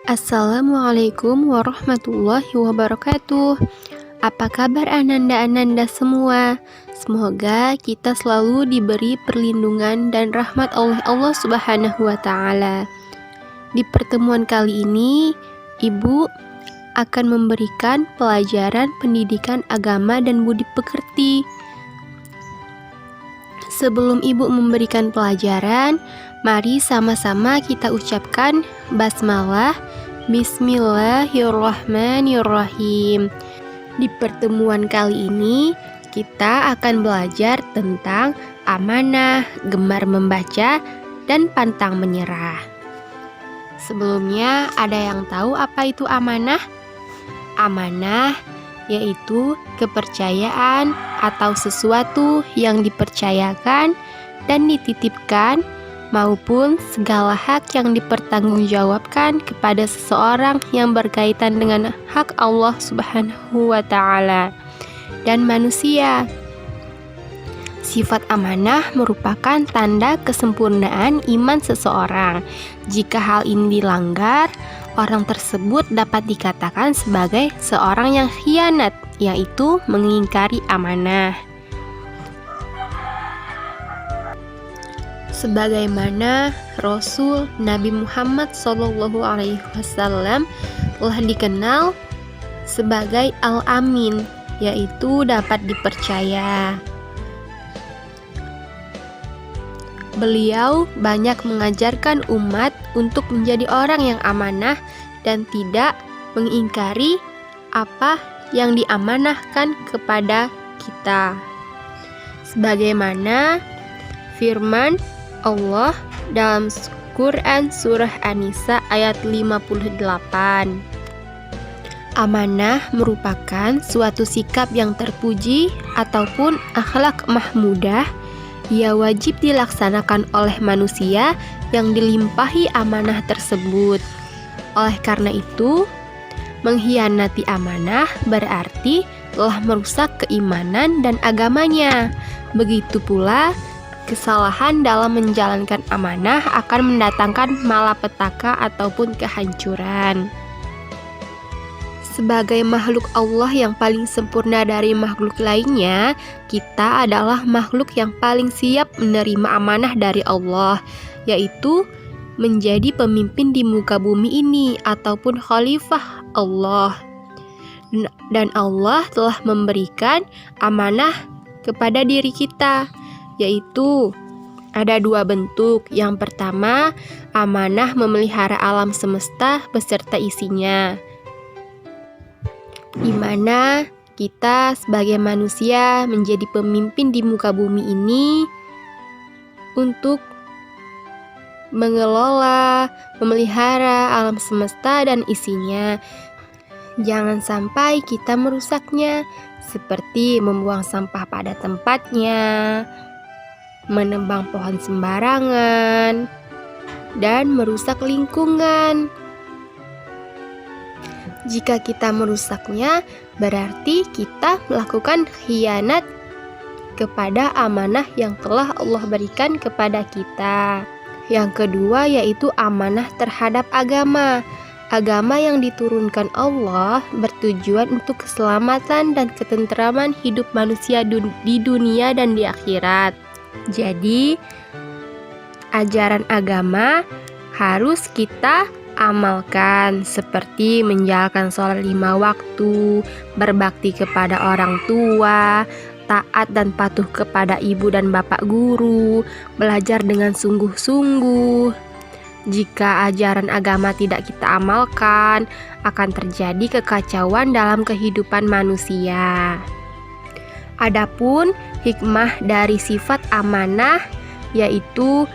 Assalamualaikum warahmatullahi wabarakatuh. Apa kabar ananda-ananda semua? Semoga kita selalu diberi perlindungan dan rahmat oleh Allah Subhanahu wa Ta'ala. Di pertemuan kali ini, Ibu akan memberikan pelajaran pendidikan agama dan budi pekerti. Sebelum Ibu memberikan pelajaran, mari sama-sama kita ucapkan basmalah. Bismillahirrahmanirrahim. Di pertemuan kali ini kita akan belajar tentang amanah, gemar membaca, dan pantang menyerah. Sebelumnya, ada yang tahu apa itu amanah? Amanah yaitu kepercayaan atau sesuatu yang dipercayakan dan dititipkan, maupun segala hak yang dipertanggungjawabkan kepada seseorang yang berkaitan dengan hak Allah Subhanahu wa Ta'ala dan manusia. Sifat amanah merupakan tanda kesempurnaan iman seseorang. Jika hal ini dilanggar, orang tersebut dapat dikatakan sebagai seorang yang khianat, yaitu mengingkari amanah. Sebagaimana Rasul Nabi Muhammad SAW telah dikenal sebagai Al-Amin, yaitu dapat dipercaya. Beliau banyak mengajarkan umat untuk menjadi orang yang amanah dan tidak mengingkari apa yang diamanahkan kepada kita. Sebagaimana firman Allah dalam Quran Surah An-Nisa ayat 58. Amanah merupakan suatu sikap yang terpuji ataupun akhlak mahmudah. Ia wajib dilaksanakan oleh manusia yang dilimpahi amanah tersebut. Oleh karena itu, mengkhianati amanah berarti telah merusak keimanan dan agamanya. Begitu pula kesalahan dalam menjalankan amanah akan mendatangkan malapetaka ataupun kehancuran. Sebagai makhluk Allah yang paling sempurna dari makhluk lainnya, kita adalah makhluk yang paling siap menerima amanah dari Allah, yaitu menjadi pemimpin di muka bumi ini ataupun khalifah Allah. Dan Allah telah memberikan amanah kepada diri kita, yaitu ada dua bentuk. Yang pertama, amanah memelihara alam semesta beserta isinya, di mana kita sebagai manusia menjadi pemimpin di muka bumi ini untuk mengelola, memelihara alam semesta dan isinya. Jangan sampai kita merusaknya, seperti membuang sampah pada tempatnya, menebang pohon sembarangan, dan merusak lingkungan. Jika kita merusaknya, berarti kita melakukan khianat kepada amanah yang telah Allah berikan kepada kita. Yang kedua yaitu amanah terhadap agama. Agama yang diturunkan Allah bertujuan untuk keselamatan dan ketentraman hidup manusia di dunia dan di akhirat. Jadi, ajaran agama harus kita amalkan, seperti menjalankan sholat 5 waktu, berbakti kepada orang tua, taat dan patuh kepada ibu dan bapak guru, belajar dengan sungguh-sungguh. Jika ajaran agama tidak kita amalkan, akan terjadi kekacauan dalam kehidupan manusia. Adapun hikmah dari sifat amanah yaitu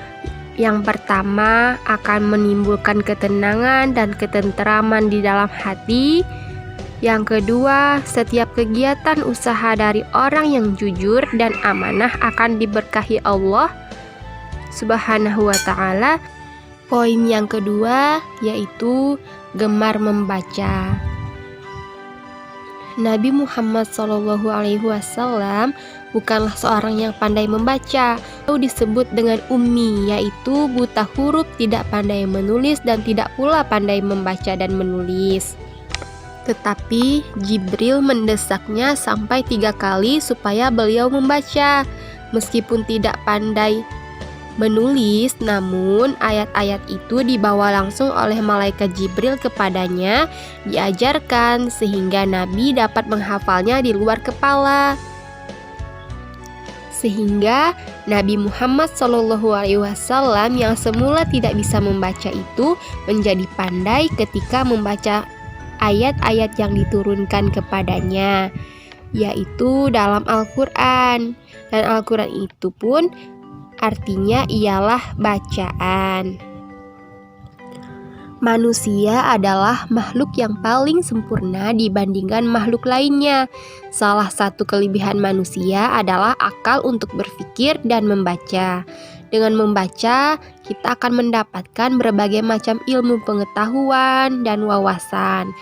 yang pertama akan menimbulkan ketenangan dan ketentraman di dalam hati. Yang kedua, setiap kegiatan usaha dari orang yang jujur dan amanah akan diberkahi Allah Subhanahu wa Ta'ala. Poin yang kedua yaitu gemar membaca. Nabi Muhammad SAW bukanlah seorang yang pandai membaca, atau disebut dengan ummi, yaitu buta huruf, tidak pandai menulis dan tidak pula pandai membaca dan menulis. Tetapi Jibril mendesaknya sampai 3 kali supaya beliau membaca. Meskipun tidak pandai menulis, namun ayat-ayat itu dibawa langsung oleh malaikat Jibril kepadanya, diajarkan sehingga Nabi dapat menghafalnya di luar kepala. Sehingga Nabi Muhammad SAW yang semula tidak bisa membaca itu menjadi pandai ketika membaca ayat-ayat yang diturunkan kepadanya, yaitu dalam Al-Quran. Dan Al-Quran itu pun artinya ialah bacaan. Manusia adalah makhluk yang paling sempurna dibandingkan makhluk lainnya. Salah satu kelebihan manusia adalah akal untuk berpikir dan membaca. Dengan membaca, kita akan mendapatkan berbagai macam ilmu pengetahuan dan wawasan.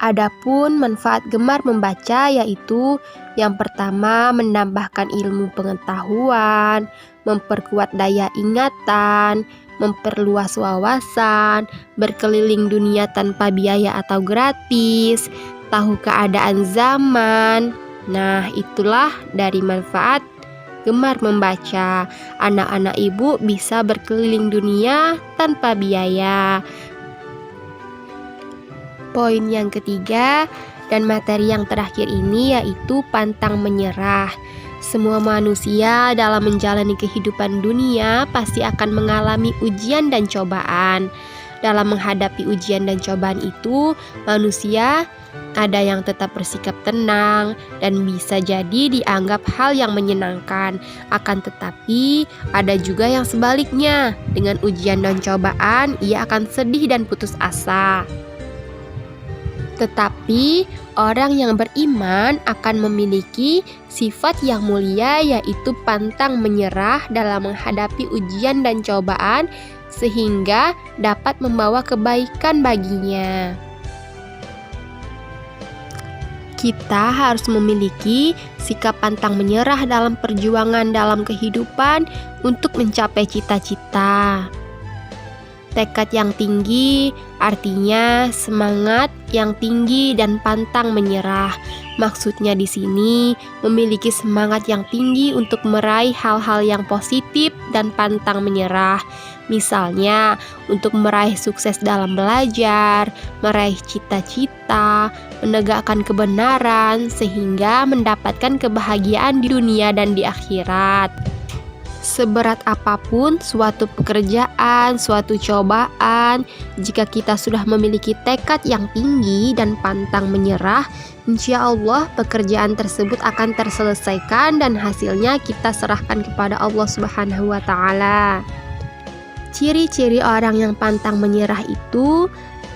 Adapun manfaat gemar membaca yaitu yang pertama, menambahkan ilmu pengetahuan, memperkuat daya ingatan, memperluas wawasan, berkeliling dunia tanpa biaya atau gratis, tahu keadaan zaman. Nah, itulah dari manfaat gemar membaca. Anak-anak ibu bisa berkeliling dunia tanpa biaya. Poin yang ketiga dan materi yang terakhir ini yaitu pantang menyerah. Semua manusia dalam menjalani kehidupan dunia pasti akan mengalami ujian dan cobaan. Dalam menghadapi ujian dan cobaan itu, manusia ada yang tetap bersikap tenang dan bisa jadi dianggap hal yang menyenangkan. Akan tetapi, ada juga yang sebaliknya. Dengan ujian dan cobaan, ia akan sedih dan putus asa. Tetapi orang yang beriman akan memiliki sifat yang mulia, yaitu pantang menyerah dalam menghadapi ujian dan cobaan, sehingga dapat membawa kebaikan baginya. Kita harus memiliki sikap pantang menyerah dalam perjuangan dalam kehidupan untuk mencapai cita-cita. Tekad yang tinggi artinya semangat yang tinggi dan pantang menyerah. Maksudnya di sini memiliki semangat yang tinggi untuk meraih hal-hal yang positif dan pantang menyerah. Misalnya untuk meraih sukses dalam belajar, meraih cita-cita, menegakkan kebenaran sehingga mendapatkan kebahagiaan di dunia dan di akhirat. Seberat apapun suatu pekerjaan, suatu cobaan, jika kita sudah memiliki tekad yang tinggi dan pantang menyerah, insya Allah pekerjaan tersebut akan terselesaikan dan hasilnya kita serahkan kepada Allah Subhanahu wa Ta'ala. Ciri-ciri orang yang pantang menyerah itu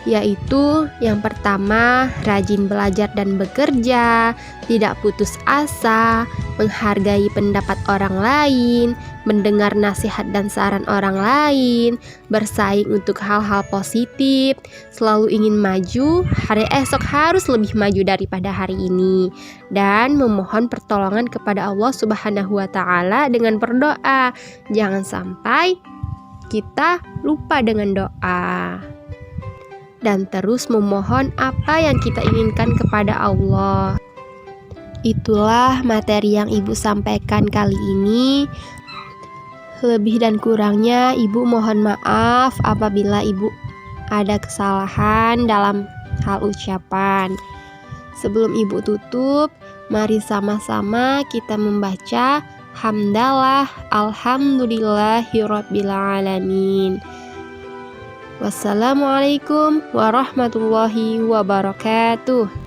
yaitu yang pertama, rajin belajar dan bekerja, tidak putus asa, menghargai pendapat orang lain, mendengar nasihat dan saran orang lain, bersaing untuk hal-hal positif, selalu ingin maju, hari esok harus lebih maju daripada hari ini, dan memohon pertolongan kepada Allah Subhanahu wa Ta'ala dengan berdoa. Jangan sampai kita lupa dengan doa dan terus memohon apa yang kita inginkan kepada Allah. Itulah materi yang Ibu sampaikan kali ini. Lebih dan kurangnya Ibu mohon maaf apabila Ibu ada kesalahan dalam hal ucapan. Sebelum Ibu tutup, mari sama-sama kita membaca hamdalah alhamdulillahirabbil alamin. Wassalamualaikum warahmatullahi wabarakatuh.